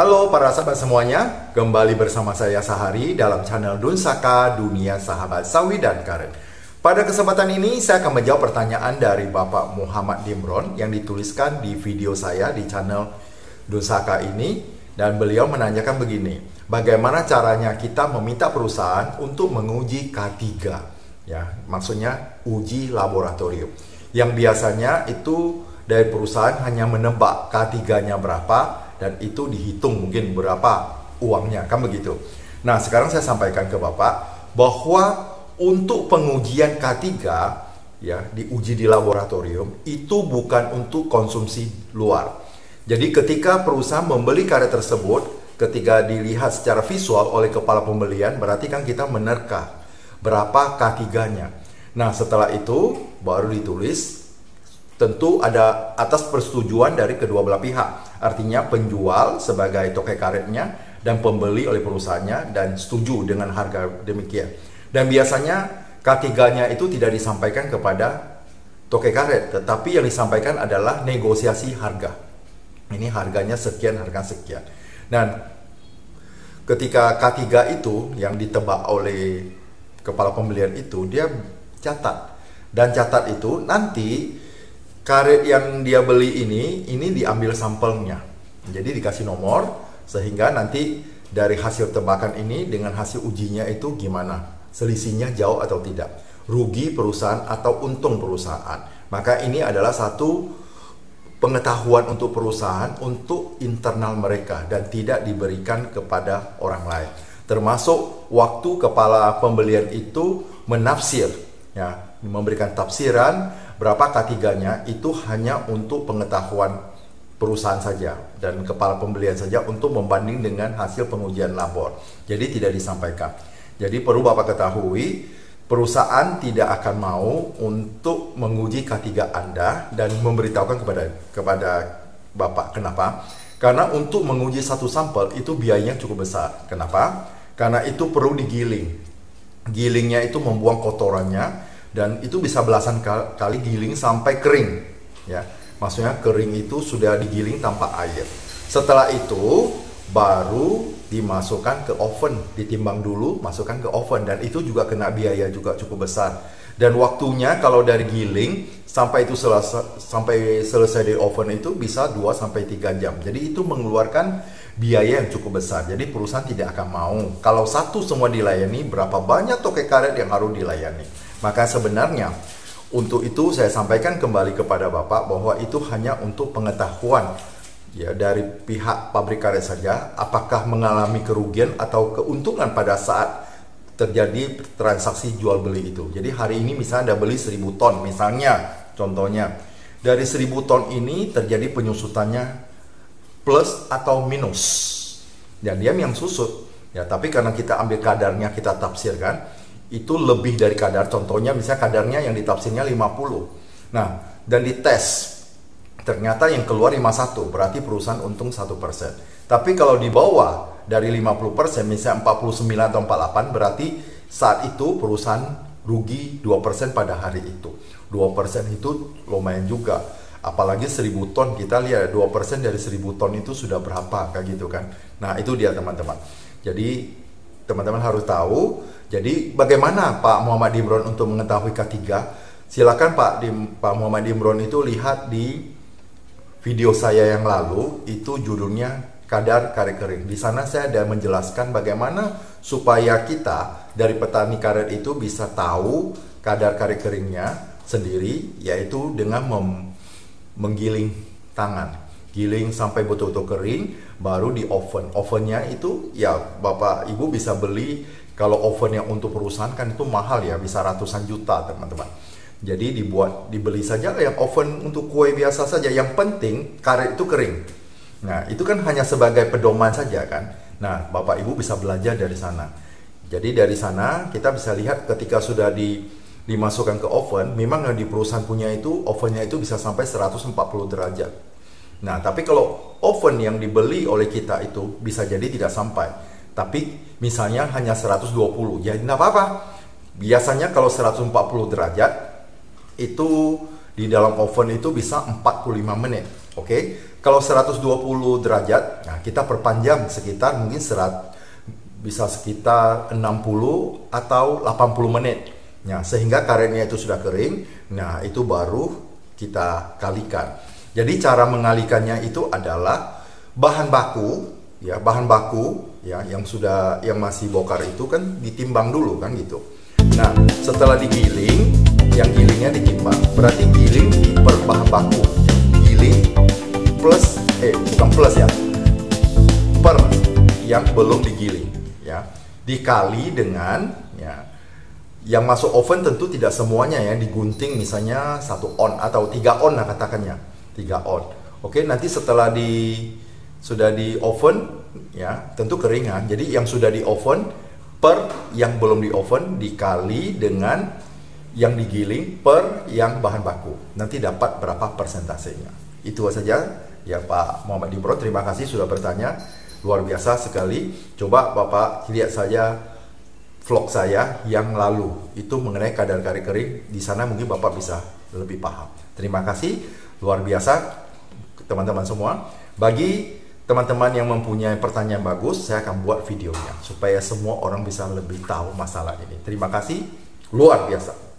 Halo para sahabat semuanya, kembali bersama saya Sahari dalam channel Dunsaka Dunia Sahabat Sawi dan Karet. Pada kesempatan ini saya akan menjawab pertanyaan dari Bapak Muhammad Dimron yang dituliskan di video saya di channel Dunsaka ini, dan beliau menanyakan begini: bagaimana caranya kita meminta perusahaan untuk menguji K3, ya, maksudnya uji laboratorium, yang biasanya itu dari perusahaan hanya menebak K3-nya berapa dan itu dihitung mungkin berapa uangnya, kan begitu. Nah, sekarang saya sampaikan ke Bapak bahwa untuk pengujian K3, ya, diuji di laboratorium, itu bukan untuk konsumsi luar. Jadi ketika perusahaan membeli karet tersebut, ketika dilihat secara visual oleh kepala pembelian, berarti kan kita menerka berapa K3-nya. Nah, setelah itu baru ditulis, tentu ada atas persetujuan dari kedua belah pihak. Artinya penjual sebagai toke karetnya dan pembeli oleh perusahaannya dan setuju dengan harga demikian. Dan biasanya K3-nya itu tidak disampaikan kepada toke karet, tetapi yang disampaikan adalah negosiasi harga. Ini harganya sekian, harga sekian. Dan ketika K3 itu yang ditebak oleh kepala pembelian itu, dia catat. Dan catat itu nanti karet yang dia beli ini diambil sampelnya, jadi dikasih nomor, sehingga nanti dari hasil tebakan ini dengan hasil ujinya itu gimana, selisihnya jauh atau tidak, rugi perusahaan atau untung perusahaan. Maka ini adalah satu pengetahuan untuk perusahaan, untuk internal mereka, dan tidak diberikan kepada orang lain. Termasuk waktu kepala pembelian itu menafsir, ya, memberikan tafsiran berapa K3-nya, itu hanya untuk pengetahuan perusahaan saja dan kepala pembelian saja untuk membanding dengan hasil pengujian labor. Jadi tidak disampaikan. Jadi perlu Bapak ketahui, perusahaan tidak akan mau untuk menguji K3 Anda dan memberitahukan kepada Bapak. Kenapa? Karena untuk menguji satu sampel itu biayanya cukup besar. Kenapa? Karena itu perlu digiling. Gilingnya itu membuang kotorannya, dan itu bisa belasan kali giling sampai kering, ya. Maksudnya kering itu sudah digiling tanpa air. Setelah itu baru dimasukkan ke oven, ditimbang dulu, masukkan ke oven, dan itu juga kena biaya juga cukup besar. Dan waktunya kalau dari giling sampai itu selesai di oven itu bisa 2 sampai 3 jam. Jadi itu mengeluarkan biaya yang cukup besar. Jadi perusahaan tidak akan mau kalau satu semua dilayani, berapa banyak toke karet yang harus dilayani. Maka sebenarnya untuk itu saya sampaikan kembali kepada Bapak bahwa itu hanya untuk pengetahuan, ya, dari pihak pabrik karet saja, apakah mengalami kerugian atau keuntungan pada saat terjadi transaksi jual beli itu. Jadi hari ini misalnya Anda beli 1000 ton misalnya, contohnya dari 1000 ton ini terjadi penyusutannya plus atau minus, dan dia yang susut, ya, tapi karena kita ambil kadarnya, kita tafsirkan itu lebih dari kadar. Contohnya misalnya kadarnya yang ditafsirnya 50. Nah, dan dites ternyata yang keluar 51, berarti perusahaan untung 1%. Tapi kalau di bawah dari 50%, misalnya 49 atau 48, berarti saat itu perusahaan rugi 2% pada hari itu. 2% itu lumayan juga. Apalagi 1000 ton, kita lihat 2% dari 1000 ton itu sudah berapa, kayak gitu kan. Nah, itu dia teman-teman. Jadi teman-teman harus tahu. Jadi bagaimana Pak Muhammad Dimron untuk mengetahui K3? Silakan Pak Muhammad Dimron itu lihat di video saya yang lalu, itu judulnya kadar karet kering. Di sana saya ada menjelaskan bagaimana supaya kita dari petani karet itu bisa tahu kadar karet keringnya sendiri, yaitu dengan menggiling tangan. Giling sampai betul-betul kering, baru di oven. Ovennya itu, ya, Bapak Ibu bisa beli. Kalau oven yang untuk perusahaan kan itu mahal, ya, bisa ratusan juta teman-teman. Jadi dibeli saja yang oven untuk kue biasa saja. Yang penting karet itu kering. Nah, itu kan hanya sebagai pedoman saja kan. Nah, Bapak Ibu bisa belajar dari sana. Jadi dari sana kita bisa lihat ketika sudah dimasukkan ke oven, memang yang di perusahaan punya itu ovennya itu bisa sampai 140 derajat. Nah, tapi kalau oven yang dibeli oleh kita itu bisa jadi tidak sampai. Tapi misalnya hanya 120, ya tidak apa-apa. Biasanya kalau 140 derajat itu di dalam oven itu bisa 45 menit. Oke, kalau 120 derajat, nah kita perpanjang sekitar mungkin bisa sekitar 60 atau 80 menit. Nah, sehingga karetnya itu sudah kering, nah itu baru kita kalikan. Jadi cara mengalikannya itu adalah bahan baku ya yang masih bokar itu kan ditimbang dulu kan gitu. Nah, setelah digiling, yang gilingnya ditimbang. Berarti giling per bahan baku. Giling plus bukan plus ya. Per yang belum digiling ya. Dikali dengan ya yang masuk oven tentu tidak semuanya ya, digunting misalnya 1 on atau 3 on lah katakannya. 3 on. Oke, nanti setelah sudah di oven ya, tentu keringan. Jadi yang sudah di oven per yang belum di oven dikali dengan yang digiling per yang bahan baku. Nanti dapat berapa persentasenya. Itu saja ya Pak Muhammad Dimron. Terima kasih sudah bertanya. Luar biasa sekali. Coba Bapak lihat saja vlog saya yang lalu. Itu mengenai kadar karet kering. Di sana mungkin Bapak bisa lebih paham. Terima kasih. Luar biasa teman-teman semua. Bagi teman-teman yang mempunyai pertanyaan bagus, saya akan buat videonya supaya semua orang bisa lebih tahu masalah ini. Terima kasih, luar biasa.